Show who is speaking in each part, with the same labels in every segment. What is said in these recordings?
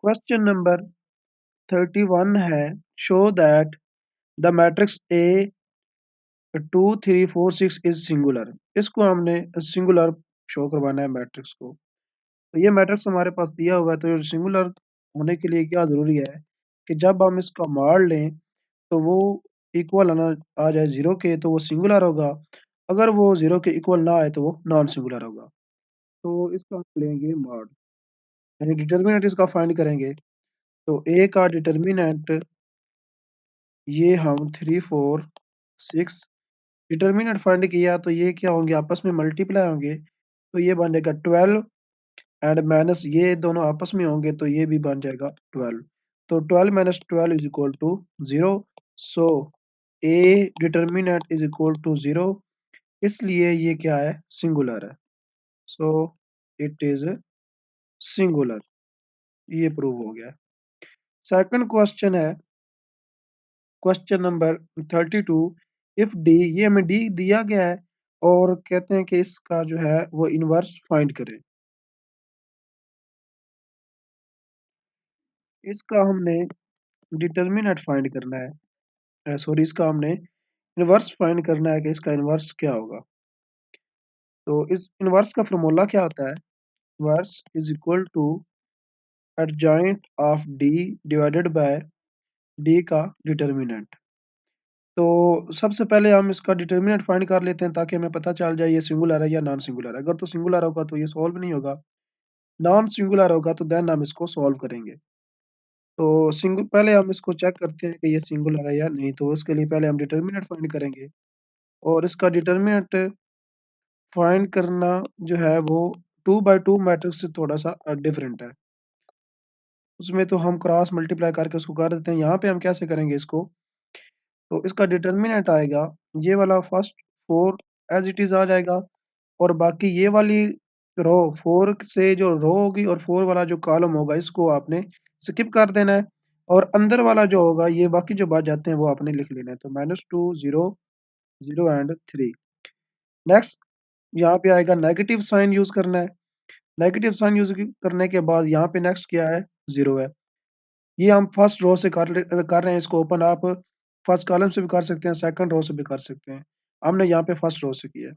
Speaker 1: Question number 31 है, show that the matrix A 2 3 4 6 is singular. इसको हमने सिंगुलर शो करवाना है मैट्रिक्स को। तो ये मैट्रिक्स हमारे पास दिया हुआ है, तो सिंगुलर होने के लिए क्या जरूरी है कि जब हम इसका मॉड लें तो वो इक्वल आना आ जाए जीरो के, तो वो सिंगुलर होगा। अगर वो जीरो के इक्वल ना आए तो वो नॉन सिंगुलर होगा। तो इसका हम लेंगे मॉड, यानी डिटर्मिनेंट इसका फाइंड करेंगे। तो ए का डिटर्मिनेंट ये हम 3 4 6 डिटर्मिनेंट फाइंड किया, तो ये क्या होंगे, आपस में मल्टीप्लाई होंगे। तो ये बन जाएगा 12 एंड माइनस ये दोनों आपस में होंगे, तो ये भी बन जाएगा 12। तो 12 minus 12 is equal to 0। So a determinant is equal to 0, इसलिए ये क्या है, सिंगुलर है। सो इट इज सिंगुलर, ये प्रूव हो गया। सेकंड क्वेश्चन है, क्वेश्चन नंबर 32। इफ डी, ये हमें डी दिया गया है और कहते हैं कि इसका जो है वो इनवर्स फाइंड करें। इसका हमने डिटर्मिनेंट फाइंड करना है, सॉरी, इसका हमने इनवर्स फाइंड करना है कि इसका इनवर्स क्या होगा। तो इस इनवर्स का फॉर्मूला क्या होता है, inverse is equal to adjoint of D divided by D का डिटर्मिनेंट। तो सबसे पहले हम इसका डिटर्मिनेंट फाइंड कर लेते हैं ताकि हमें पता चल जाए ये सिंगुलर है या नॉन सिंगुलर है। अगर तो सिंगुलर होगा तो ये सॉल्व नहीं होगा, नॉन सिंगुलर होगा तो देन हम इसको सॉल्व करेंगे। तो पहले हम इसको चेक करते हैं कि ये सिंगुलर है या नहीं। तो उसके लिए पहले हम डिटर्मिनेंट फाइंड करेंगे, और इसका डिटर्मिनेंट फाइंड करना जो है वो 2 by 2 मैट्रिक्स से थोड़ा सा डिफरेंट है। उसमें तो हम क्रॉस मल्टीप्लाई करके उसको कर देते हैं। यहाँ पे हम कैसे करेंगे इसको, तो इसका डिटर्मिनेंट आएगा ये वाला फर्स्ट 4 एज इट इज आ जाएगा, और बाकी ये वाली रो 4 से जो रो होगी और 4 वाला जो कॉलम होगा इसको आपने स्किप कर देना है, और अंदर वाला जो होगा ये बाकी जो बच जाते हैं वो आपने लिख लेना है। तो -2 0 0 एंड 3। नेक्स्ट यहाँ पे आएगा नेगेटिव साइन यूज करना है। नेगेटिव साइन यूज करने के बाद यहाँ पे नेक्स्ट क्या है, 0 है। ये हम फर्स्ट रो से कर रहे हैं इसको ओपन। आप फर्स्ट कॉलम से भी कर सकते हैं, सेकंड रो से भी कर सकते हैं। हमने यहाँ पे फर्स्ट रो से किया है।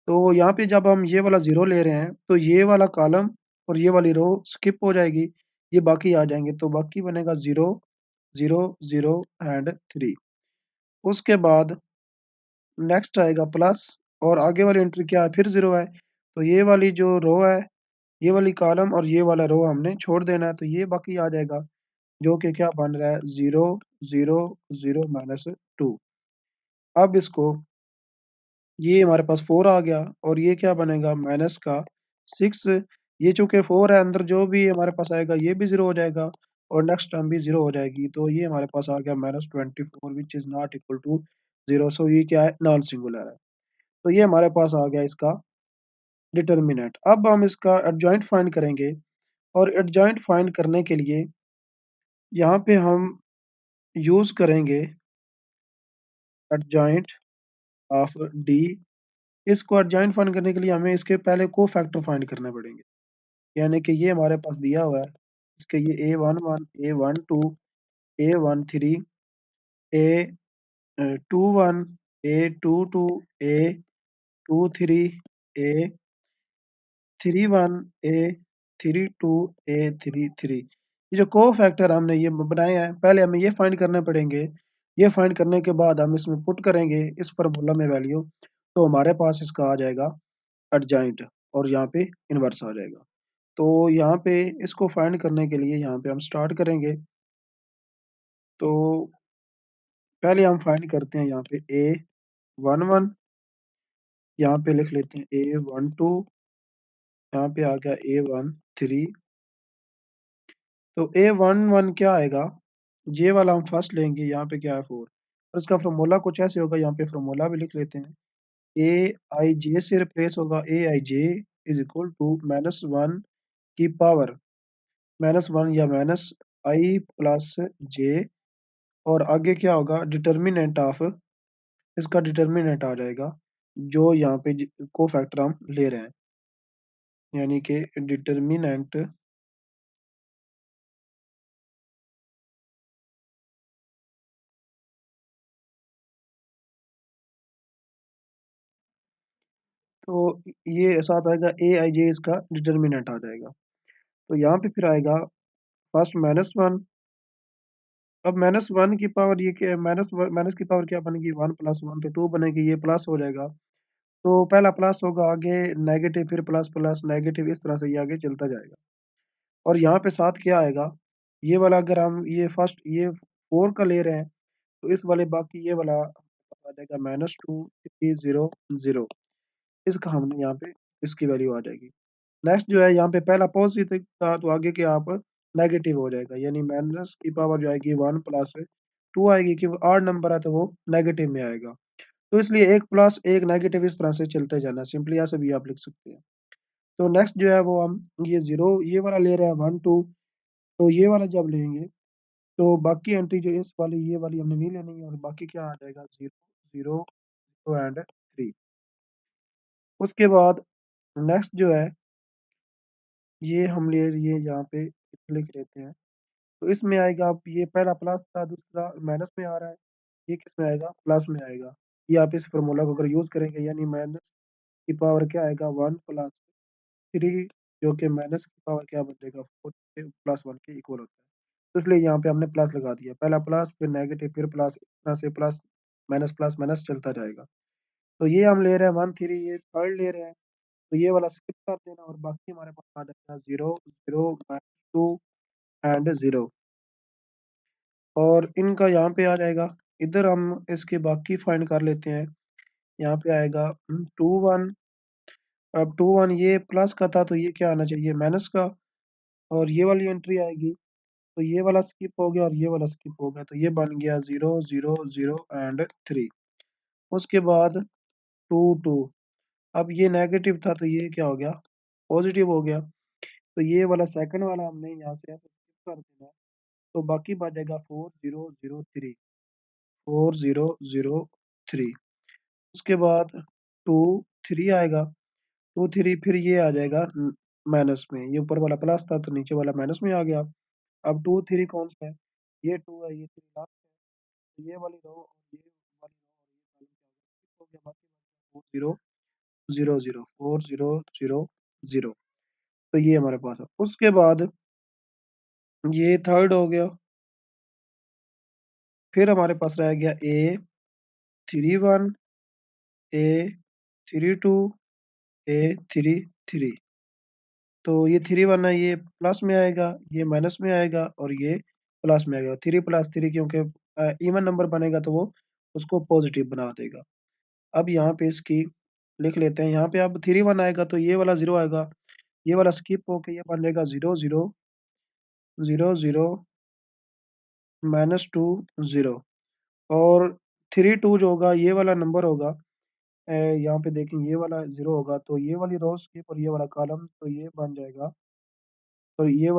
Speaker 1: तो यहाँ पे जब हम ये वाला 0 ले रहे हैं तो ये वाला कॉलम और ये वाली रो स्किप हो जाएगी, ये बाकी आ जाएंगे। तो बाकी बनेगा 0 0 0 एंड 3। उसके बाद नेक्स्ट आएगा प्लस, और आगे वाली एंट्री क्या है, फिर 0 है। तो ये वाली जो रो है, ये वाली कॉलम और ये वाला रो हमने छोड़ देना है, तो ये बाकी आ जाएगा, जो कि क्या बन रहा है, 0 0 0 -2। अब इसको, ये हमारे पास 4 आ गया, और ये क्या बनेगा, माइनस का 6। ये चूंकि 4 है, अंदर जो भी हमारे पास आएगा ये भी 0 हो जाएगा, और नेक्स्ट टर्म भी 0 हो जाएगी। तो ये हमारे पास आ गया -24 which is not equal to 0। So ये क्या है, नॉन सिंगुलर है। तो ये हमारे पास आ गया इसका डिटर्मिनेंट। अब हम इसका एडजॉइंट फाइंड करेंगे, और एडजॉइंट फाइंड करने के लिए यहाँ पे हम यूज करेंगे एडजॉइंट ऑफ डी। इसको एडजॉइंट फाइंड करने के लिए हमें इसके पहले को फैक्टर फाइंड करने पड़ेंगे। यानी कि ये हमारे पास दिया हुआ है, इसके ये A11 A12 A13 A21 A22 A23 A31 A32 A33। ये जो को फैक्टर हमने ये बनाए हैं, पहले हमें ये फाइंड करने पड़ेंगे। ये फाइंड करने के बाद हम इसमें पुट करेंगे इस फार्मूला में वैल्यू, तो हमारे पास इसका आ जाएगा एडजॉइंट, और यहाँ पे इनवर्स आ जाएगा। तो यहाँ पे इसको फाइंड करने के लिए यहाँ पे हम स्टार्ट करेंगे। तो पहले हम फाइंड करते हैं यहाँ पे A11, यहाँ पे लिख लेते हैं A12, यहाँ पे आ गया A13। तो A11 क्या आएगा, ये वाला हम फर्स्ट लेंगे, यहाँ पे क्या है 4, और इसका फॉर्मूला कुछ ऐसे होगा, यहाँ पे फॉर्मूला भी लिख लेते हैं। ए आई जे से रिप्लेस होगा, ए आई जे इज इक्वल टू -1 की पावर -1 या माइनस आई प्लस जे, और आगे क्या होगा, डिटर्मिनेंट ऑफ, इसका डिटर्मिनेंट आ जाएगा जो यहाँ पे को फैक्टर हम ले रहे हैं, यानी कि डिटर्मिनेंट तो ये साथ आएगा ए आई जे, इसका डिटर्मिनेंट आ जाएगा। तो यहाँ पे फिर आएगा फर्स्ट -1। अब -1 की पावर ये क्या है, माइनस की पावर क्या बनेगी, 1 + 1 तो 2 बनेगी, ये प्लस हो जाएगा। तो पहला प्लस होगा, आगे नेगेटिव, फिर प्लस प्लस नेगेटिव, इस तरह से ये आगे चलता जाएगा। और यहाँ पे साथ क्या आएगा, ये वाला अगर हम ये फर्स्ट ये 4 का ले रहे हैं, तो इस वाले बाकी ये वाला आ जाएगा -2 3 0 0। इसका हमने यहाँ पे इसकी वैल्यू आ जाएगी। नेक्स्ट जो है, यहाँ पे पहला पॉजिटिव था तो आगे के आप नेगेटिव हो जाएगा, यानी माइनस की पावर जो आएगी 1 + 2 आएगी, कि वो ऑड नंबर है तो वो नेगेटिव में आएगा। तो इसलिए एक प्लस एक नेगेटिव इस तरह से चलते जाना है, सिंपली ऐसे भी आप लिख सकते हैं। तो नेक्स्ट जो है वो हम ये 0 ये वाला ले रहे हैं 1 2, तो ये वाला जब लेंगे तो बाकी एंट्री जो इस वाली ये वाली हमने नहीं लेनी है, और बाकी क्या आ जाएगा 0 0 0 एंड 3। उसके बाद नेक्स्ट जो है, ये हम ले लिए यहाँ पे लिख लेते हैं। तो इसमें आएगा, आप ये पहला प्लस था, दूसरा माइनस में आ रहा है, ये किस में आएगा, प्लस में आएगा। ये आप इस फार्मूला को अगर यूज करेंगे, यानी माइनस की पावर क्या आएगा 1 + 3, जो कि माइनस की पावर क्या बन जाएगा 4 प्लस 1 के इक्वल होता है। तो इसलिए यहाँ पे हमने प्लस लगा दिया, पहला प्लस फिर नेगेटिव फिर प्लस, इस तरह से प्लस माइनस चलता जाएगा। तो ये हम ले रहे हैं 1 3, ये थर्ड ले रहे हैं, तो ये वाला स्किप कर देना, और बाकी हमारे पास आ जाएगा 0 0 -2 एंड 0। और इनका यहाँ पे आ जाएगा, इधर हम इसके बाकी फाइंड कर लेते हैं। यहाँ पे आएगा 2 1। अब 2 1 ये प्लस का था, तो ये क्या आना चाहिए, माइनस का। और ये वाली एंट्री आएगी, तो ये वाला स्किप हो गया और ये वाला स्किप हो गया, तो ये बन गया 0 0 0 एंड 3। उसके बाद 2 2। अब ये नेगेटिव था, तो ये क्या हो गया, पॉजिटिव हो गया। तो ये वाला सेकंड वाला हमने यहाँ से ऐसे स्किप कर देना है। तो बाकी बच जाएगा 4 0 0 3, 4 0 0 3। उसके बाद 2 3 आएगा, 2 3 फिर ये आ जाएगा माइनस में, ये ऊपर वाला प्लस था तो नीचे वाला माइनस में आ गया। अब 2 3 कौन सा है, ये 2 है, ये 3 लास्ट है, तो ये वाली रो और ये वाली रो और ये कॉलम क्या हो गया, बाकी बच गया 4 0 0 0 4 0 0 0। तो ये हमारे पास है। उसके बाद ये थर्ड हो गया, फिर हमारे पास रह गया ए 3 1, ए 3 2, ए 3 3। तो ये 3 1 है, ये प्लस में आएगा, ये माइनस में आएगा, और ये प्लस में आएगा। 3 + 3 क्योंकि इवन नंबर बनेगा तो वो उसको पॉजिटिव बना देगा। अब यहाँ पे इसकी लिख लेते हैं, यहाँ पे अब 3 1 आएगा तो ये वाला 0 आएगा, ये वाला स्किप होके ये बन जाएगा 0 0 0 0 -2 0। और 3 2 जो होगा ये वाला नंबर होगा, यहाँ पे देखें ये वाला 0 होगा, तो ये वाली रो स्किप और ये वाला कॉलम, तो ये बन जाएगा, और ये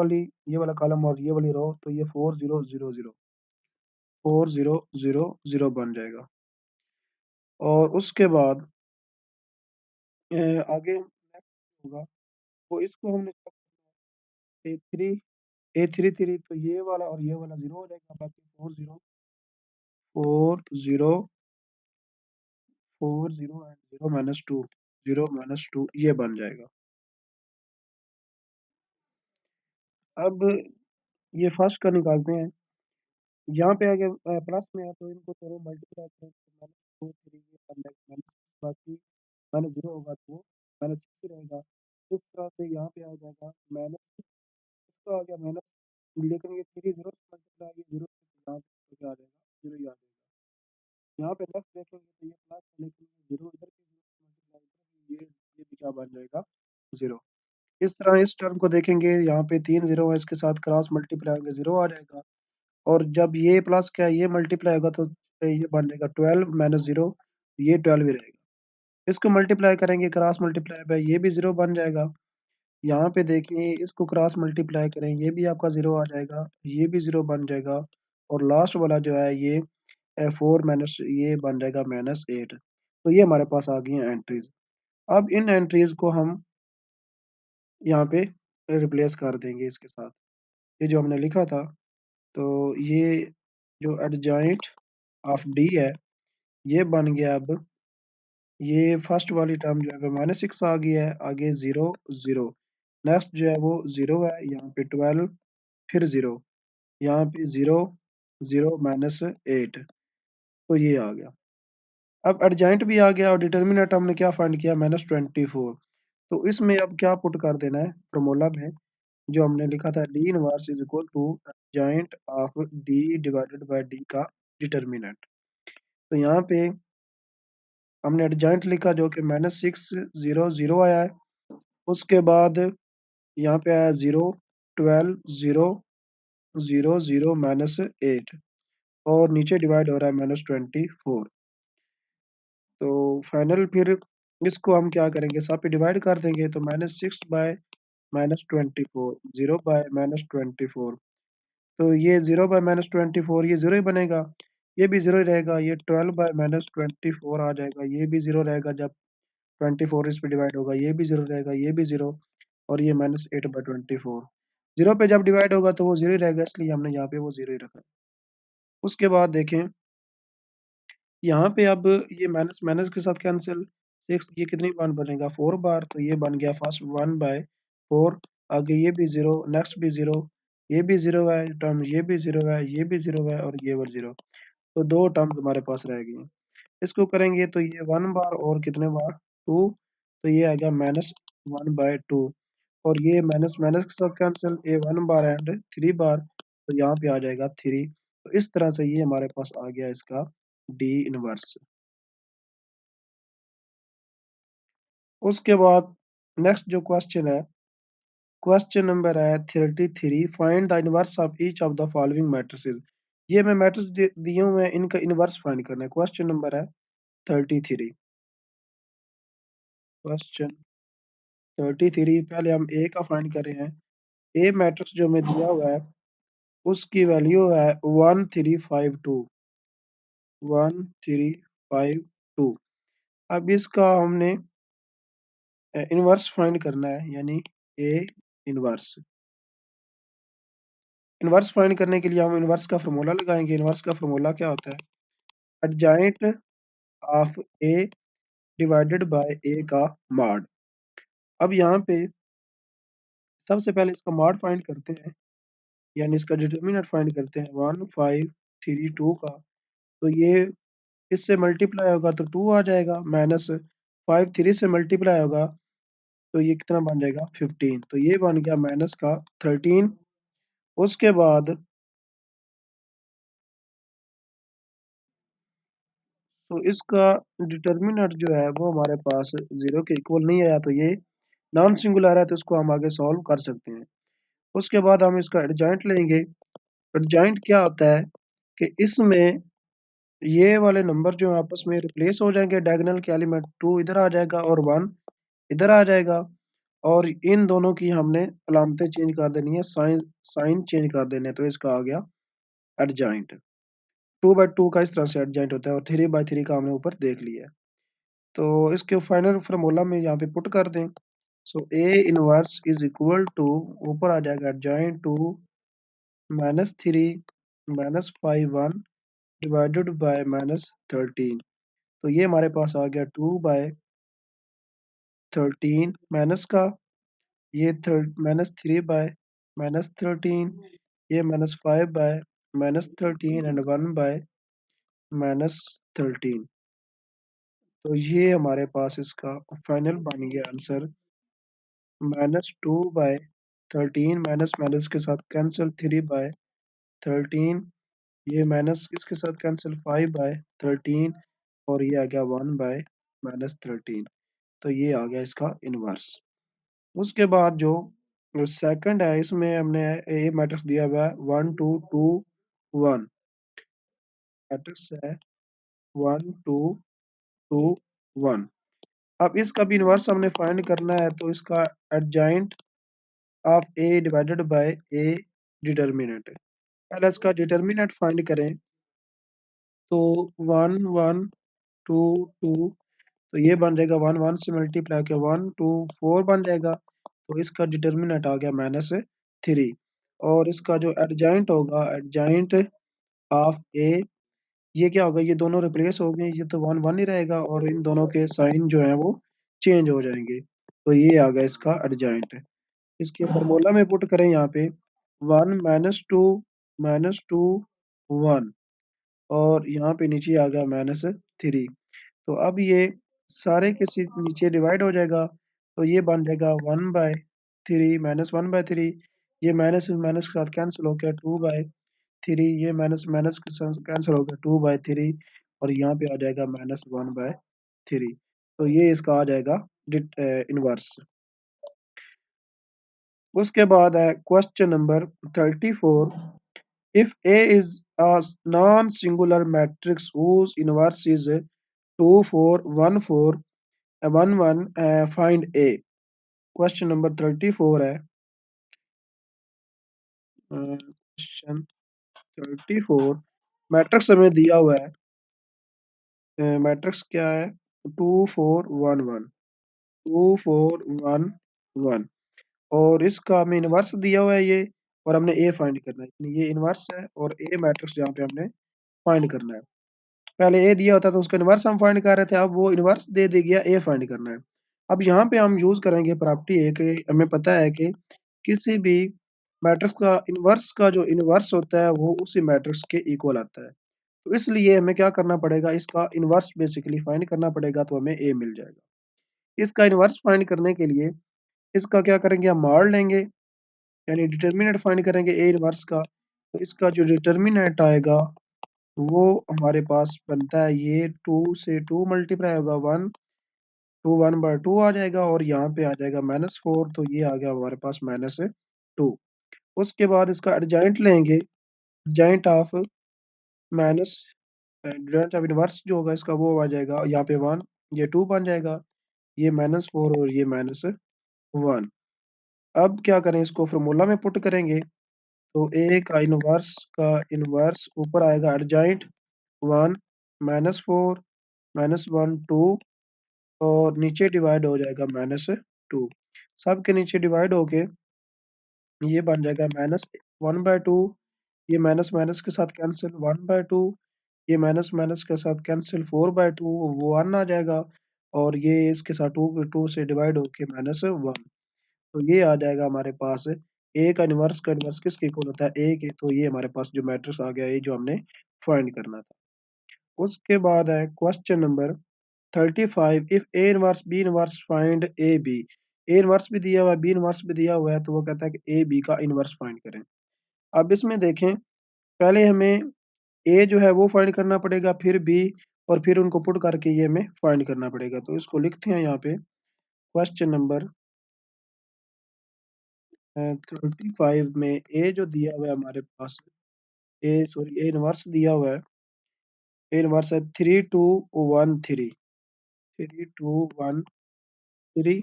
Speaker 1: वाला कॉलम और ये वाली रो, तो ये 4 0 0 0 4 0 0 0 बन जाएगा। और उसके बाद आगे नेक्स्ट होगा, तो इसको हमने ए थ्री ए थ्री थ्री, तो ये वाला और ये वाला 0 हो जाएगा, बाकी 4 0 4 0 4 0 एंड 0 -2 0 -2 ये बन जाएगा। अब ये फर्स्ट का निकालते हैं। यहाँ पे आगे प्लस में है, तो इनको दोनों मल्टीप्लाई करें तो -2 3 ये बन जाएगा माइनस, बाकी -0 होगा तो वो -6 रहेगा। इस तरह से यहाँ पे आ जाएगा माइनस, इसका आ गया माइनस, लेकिन ये 3 0 से मल्टीप्लाई, ये 0 से यहाँ पे क्या आ जाएगा, 0 ही आ जाएगा। यहाँ पे नेक्स्ट देखेंगे तो ये प्लस है, लेकिन ये 0 इधर के 0 से मल्टीप्लाई इधर, ये भी क्या बन जाएगा, 0। इस तरह इस टर्म को देखेंगे, यहाँ पे 3 0 है, इसके साथ क्रॉस मल्टीप्लाई होंगे 0 आ जाएगा। और जब ये प्लस क्या है, ये मल्टीप्लाई होगा तो ये बन जाएगा 12 -0, ये 12 ही रहेगा। इसको मल्टीप्लाई करेंगे क्रॉस मल्टीप्लाई पे, ये भी 0 बन जाएगा। यहाँ पे देखिए इसको क्रॉस मल्टीप्लाई करें, ये भी आपका 0 आ जाएगा, ये भी 0 बन जाएगा। और लास्ट वाला जो है ये 4 माइनस ये बन जाएगा -8। तो ये हमारे पास आ गई हैं एंट्रीज। अब इन एंट्रीज को हम यहाँ पे रिप्लेस कर देंगे इसके साथ, ये जो हमने लिखा था। तो ये जो एडजॉइंट ऑफ डी है, ये बन गया अब ये फर्स्ट वाली टर्म जो है वो -6 आ गई है, आगे 0 0, नेक्स्ट जो है वो 0 है, यहाँ पे 12 फिर 0, यहाँ पे 0 0 -8, तो ये आ गया। अब एडजॉइंट भी आ गया और डिटर्मिनेंट हमने क्या फाइंड किया, -24। तो इसमें अब क्या पुट कर देना है फॉर्मूला में, जो हमने लिखा था D inverse is equal to adjoint of D divided by D का डिटर्मिनेंट। तो यहाँ पे हमने एडजॉइंट लिखा जो कि -6 0 0 आया है, उसके बाद यहाँ पे आया 0 12 0 0 0 -8, और नीचे डिवाइड हो रहा है -24। तो फाइनल फिर इसको हम क्या करेंगे, सब पे डिवाइड कर देंगे, तो -6 बाय -24, 0 बाय -24, तो ये 0 बाय -24 ये 0 ही बनेगा, ये भी 0 ही रहेगा, ये 12 बाय -24 आ जाएगा, ये भी 0 रहेगा, जब 24 इस पे डिवाइड होगा, ये भी 0 रहेगा, ये भी 0, और ये -8/24, 0 पे जब डिवाइड होगा तो वो 0 ही रहेगा, इसलिए हमने यहाँ पे वो 0 ही रखा। उसके बाद देखें, यहाँ पे अब ये माइनस माइनस के साथ कैंसिल, 6 ये कितनी बार बनेगा, 4 बार, तो ये बन गया फर्स्ट 1/4, आगे ये भी 0, नेक्स्ट भी 0, ये भी 0 है टर्म, ये भी 0 है, ये भी 0 है, और ये भी 0, तो दो टर्म हमारे पास रह गई हैं। इसको करेंगे तो ये 1 बार और कितने बार, 2, तो ये आ गया -1/2, और ये माइनस माइनस के साथ कैंसिल, ये 1 बार एंड 3 बार, तो यहाँ पे आ जाएगा 3, तो इस तरह से ये हमारे पास आ गया इसका डी इनवर्स। उसके बाद नेक्स्ट जो क्वेश्चन है, क्वेश्चन नंबर है 33, find the inverse of each of the following matrices. ये मैं मैट्रिक्स दिए हुए हैं, इनका इनवर्स फाइंड करना है। क्वेश्चन नंबर है 33, क्वेश्चन 33, पहले हम ए का फाइंड कर रहे हैं। ए मैट्रिक्स जो हमें दिया हुआ है उसकी वैल्यू है 1352, 1352। अब इसका हमने इनवर्स फाइंड करना है, यानी ए इनवर्स। इनवर्स फाइंड करने के लिए हम इनवर्स का फार्मूला लगाएंगे। इनवर्स का फार्मूला क्या होता है, adjoint of A divided by A का मॉड। अब यहाँ पे सबसे पहले इसका मॉड फाइंड करते हैं, यानी इसका डिटर्मिनेंट फाइंड करते हैं 1532 का, तो ये इससे मल्टीप्लाई होगा तो 2 आ जाएगा, -5 3 से मल्टीप्लाई होगा तो ये कितना बन जाएगा 15, तो ये बन गया माइनस का 13। उसके बाद तो इसका डिटर्मिनेंट जो है वो हमारे पास 0 के इक्वल नहीं आया, तो ये नॉन सिंगुलर है, तो इसको हम आगे सॉल्व कर सकते हैं। उसके बाद हम इसका एडजॉइंट लेंगे। एडजॉइंट क्या होता है कि इसमें ये वाले नंबर जो हैं आपस में रिप्लेस हो जाएंगे, डायगोनल के एलिमेंट 2 इधर आ जाएगा और 1 इधर आ जाएगा, और इन दोनों की हमने अलामतें चेंज कर देनी है, साइन साइन चेंज कर देने हैं, तो इसका आ गया एडजॉइंट। 2/2 का इस तरह से एडजॉइंट होता है, और 3/3 का हमने ऊपर देख लिया है। तो इसके फाइनल फार्मूला में यहाँ पे पुट कर दें, so A inverse is equal to, ऊपर आ जाएगा एडजॉइंट 2 -3 -5 1 डिवाइडेड बाय -13, तो ये हमारे पास आ गया 2/13 माइनस का, ये -3/13, ये -5/13 एंड 1/13, तो ये हमारे पास इसका फाइनल बन गया आंसर -2/13, माइनस माइनस के साथ कैंसिल 3/13, ये माइनस इसके साथ कैंसिल 5/13, और ये आ गया 1/-13, तो ये आ गया इसका इनवर्स। उसके बाद जो सेकंड है, इसमें हमने ये मैट्रिक्स दिया हुआ है 1 2 2 1, मैट्रिक्स है 1 2 2 1। अब इसका भी इनवर्स हमने फाइंड करना है, तो इसका adjoint of A divided by A determinant, पहले इसका डिटर्मिनेंट फाइंड करें, तो 1 1 2 2, तो ये बन जाएगा 1 1 से मल्टीप्लाई के 1 2 4 बन जाएगा, तो इसका डिटर्मिनेंट आ गया -3, और इसका जो एडजॉइंट होगा, एडजॉइंट ऑफ ए, ये क्या होगा, ये दोनों रिप्लेस हो गए, ये तो वन वन ही रहेगा और इन दोनों के साइन जो है वो चेंज हो जाएंगे। तो ये आ गया इसका एडजॉइंट। इसके फॉर्मूला में पुट करें यहाँ पे 1 - 2 - 2 1, और यहाँ पे नीचे आ गया -3। तो अब ये सारे के नीचे डिवाइड हो जाएगा, तो ये बन जाएगा 1/3 -1/3। ये माइनस माइनस के साथ कैंसिल हो गया 2/3। ये माइनस माइनस के साथ कैंसिल हो गया 2/3, और यहाँ पे आ जाएगा -1/3। तो ये इसका आ जाएगा इनवर्स। उसके बाद है question number 34। If A is a non-singular matrix whose inverse is 2 4 1 4 1 1, find A। Question number 34 है। क्वेश्चन 34 मैट्रिक्स हमें दिया हुआ है। मैट्रिक्स क्या है? 2 4 1 1, 2 4 1 1, और इसका हमें इनवर्स दिया हुआ है ये, और हमने ए फाइंड करना है, यानी ये इनवर्स है और ए मैट्रिक्स यहाँ पे हमने फाइंड करना है। पहले ए दिया होता तो उसका इनवर्स हम फाइंड कर रहे थे, अब वो इनवर्स दे गया, ए फाइंड करना है। अब यहाँ पे हम यूज करेंगे प्रॉपर्टी है कि हमें पता है कि किसी भी मैट्रिक्स का इनवर्स का जो इनवर्स होता है वो उसी मैट्रिक्स के इक्वल आता है। तो इसलिए हमें क्या करना पड़ेगा, इसका इनवर्स बेसिकली फाइंड करना पड़ेगा, तो हमें ए मिल जाएगा। इसका इनवर्स फाइंड करने के लिए इसका क्या करेंगे, हम मॉड लेंगे, यानी डिटर्मिनेंट फाइंड करेंगे ए इनवर्स का। तो इसका जो डिटर्मिनेंट आएगा वो हमारे पास बनता है, ये 2 से 2 मल्टीप्लाई होगा 1, 1/2 आ जाएगा, और यहाँ पे आ जाएगा -4, तो ये आ गया हमारे पास -2। उसके बाद इसका एडजॉइंट लेंगे, adjoint of minus adjoint of inverse जो होगा इसका वो आ जाएगा यहाँ पे 1, ये 2 बन जाएगा, ये -4 और ये -1। अब क्या करें, इसको फॉर्मूला में पुट करेंगे, तो ए का इनवर्स ऊपर आएगा एडजॉइंट 1 -4 -1 2, और नीचे डिवाइड हो जाएगा -2। सब के नीचे डिवाइड होके ये बन जाएगा -1/2। ये माइनस माइनस के साथ कैंसिल 1/2, ये माइनस माइनस के साथ कैंसिल 4/2, वो 1 आ जाएगा, और ये इसके साथ 2 से डिवाइड होके -1। तो ये आ जाएगा हमारे पास ए का इनवर्स किसके इक्वल होता है, ए के। तो ये हमारे पास जो मैट्रिक्स आ गया, ये जो हमने फाइंड करना था। उसके बाद है question number 35। If A inverse B inverse find A B. A inverse भी दिया हुआ है, बी इनवर्स भी दिया हुआ है, तो वो कहता है कि ए बी का इनवर्स फाइंड करें। अब इसमें देखें, पहले हमें ए जो है वो फाइंड करना पड़ेगा, फिर बी, और फिर उनको पुट करके ये हमें फाइंड करना पड़ेगा। तो इसको लिखते हैं यहाँ पे, क्वेश्चन नंबर 35 में ए जो दिया हुआ है हमारे पास, ए इनवर्स दिया हुआ है। ए इनवर्स है 3 2 1 3, 3 2 1 3,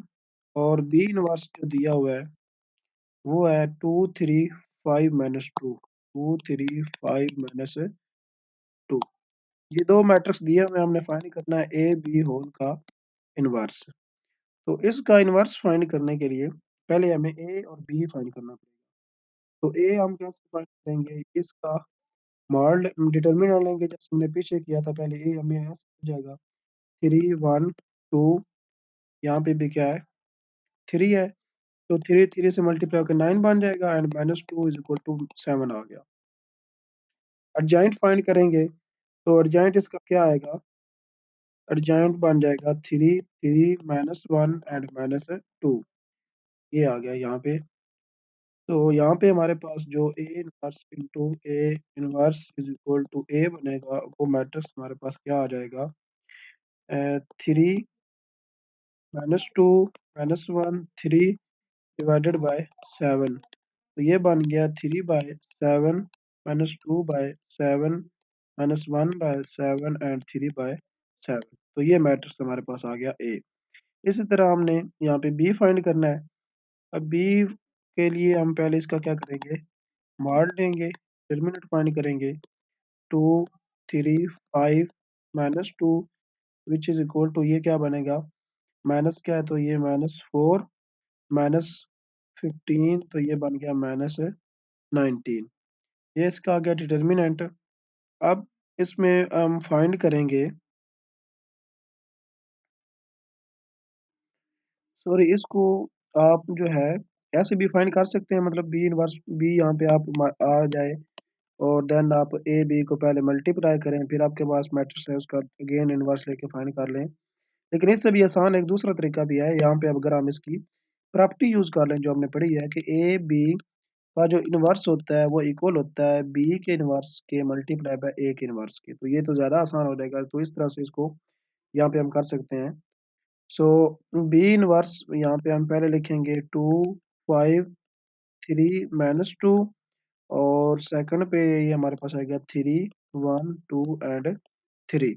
Speaker 1: और बी इनवर्स जो दिया हुआ है वो है 2 3 5 -2, 2 3 5 -2। ये दो मैट्रिक्स दिए हुए हैं, हमने फाइंड करना है ए बी होल का इनवर्स। तो इसका इनवर्स फाइंड करने के लिए पहले हमें ए और बी फाइंड करना पड़ेगा। तो ए हम कैसे फाइंड करेंगे, इसका मॉड डिटरमिनेंट लेंगे, जैसे हमने पीछे किया था। पहले ए हमें ऐसे हो जाएगा 3 1 2, यहाँ पे भी क्या है 3 है, तो 3 3 से मल्टीप्लाई होकर 9 बन जाएगा, एंड -2 इज इक्वल टू 7 आ गया। एडजॉइंट फाइंड करेंगे, तो एडजॉइंट इसका क्या आएगा, एडजॉइंट बन जाएगा 3 3 -1 एंड -2। ये आ गया यहाँ पे। तो यहाँ पे हमारे पास जो A inverse into A inverse is equal to A बनेगा, वो मैट्रिक्स हमारे पास क्या आ जाएगा, 3 -2 -1 3 डिवाइडेड बाय 7। तो ये बन गया 3/7 -2/7 -1/7 एंड 3/7। तो ये मैट्रिक्स हमारे पास आ गया ए। इसी तरह हमने यहाँ पे बी फाइंड करना है। अब बी के लिए हम पहले इसका क्या करेंगे, मॉड लेंगे, डिटरमिनेंट फाइंड करेंगे, 2 3 5 -2 विच इज इक्वल टू, ये क्या बनेगा, माइनस क्या है, तो ये -4 -15, तो ये बन गया -19। ये इसका आ गया डिटर्मिनेंट। अब इसमें हम फाइंड करेंगे, सॉरी इसको आप जो है ऐसे भी फाइंड कर सकते हैं, मतलब बी इनवर्स बी यहाँ पे आप आ जाए और देन आप ए बी को पहले मल्टीप्लाई करें, फिर आपके पास मैट्रिक्स है उसका अगेन इनवर्स लेके फाइंड कर लें। लेकिन इससे भी आसान एक दूसरा तरीका भी है, यहाँ पे अब अगर हम इसकी प्रॉपर्टी यूज कर लें जो हमने पढ़ी है कि ए बी का जो इनवर्स होता है वो इक्वल होता है बी के इनवर्स के मल्टीप्लाई बाय ए के इनवर्स के, तो ये तो ज़्यादा आसान हो जाएगा। तो इस तरह से इसको यहाँ पे हम कर सकते हैं। सो बी इनवर्स यहाँ पे हम पहले लिखेंगे 2 5 3 -2, और सेकंड पे ये हमारे पास आएगा 3 1 2 एंड 3।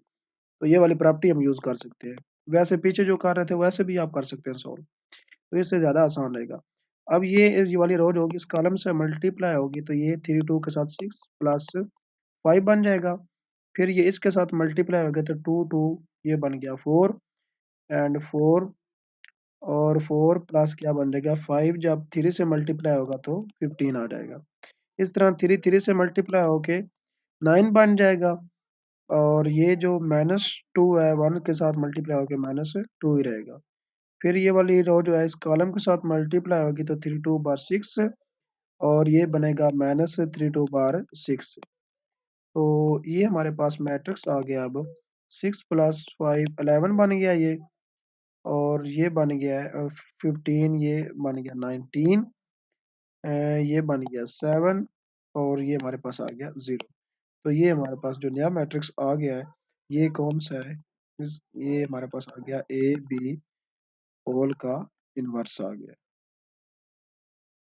Speaker 1: तो ये वाली प्रॉपर्टी हम यूज कर सकते हैं। वैसे पीछे जो कर रहे थे वैसे भी आप कर सकते हैं सॉल्व, तो इससे ज्यादा आसान रहेगा। अब ये वाली रो जो होगी इस कॉलम से मल्टीप्लाई होगी, तो ये 3 2 के साथ 6 प्लस 5 बन जाएगा। फिर ये इसके साथ मल्टीप्लाई हो गया तो 2 2 ये बन गया 4 एंड 4, और 4 प्लस क्या बन जाएगा 5, जब 3 से मल्टीप्लाई होगा तो 15 आ जाएगा। इस तरह 3 3 से मल्टीप्लाई होके 9 बन जाएगा, और ये जो -2 है 1 के साथ मल्टीप्लाई होके -2 ही रहेगा। फिर ये वाली रो जो है इस कॉलम के साथ मल्टीप्लाई होगी तो 3 2 बार 6, और ये बनेगा -3 2 बार 6। तो ये हमारे पास मैट्रिक्स आ गया अब 6 प्लस 5 11 बन गया ये, और ये बन गया है 15, ये बन गया 19, ये बन गया 7, और ये हमारे पास आ गया 0। तो ये हमारे पास जो नया मैट्रिक्स आ गया है ये कौन सा है, ये हमारे पास आ गया ए बी होल का इनवर्स आ गया।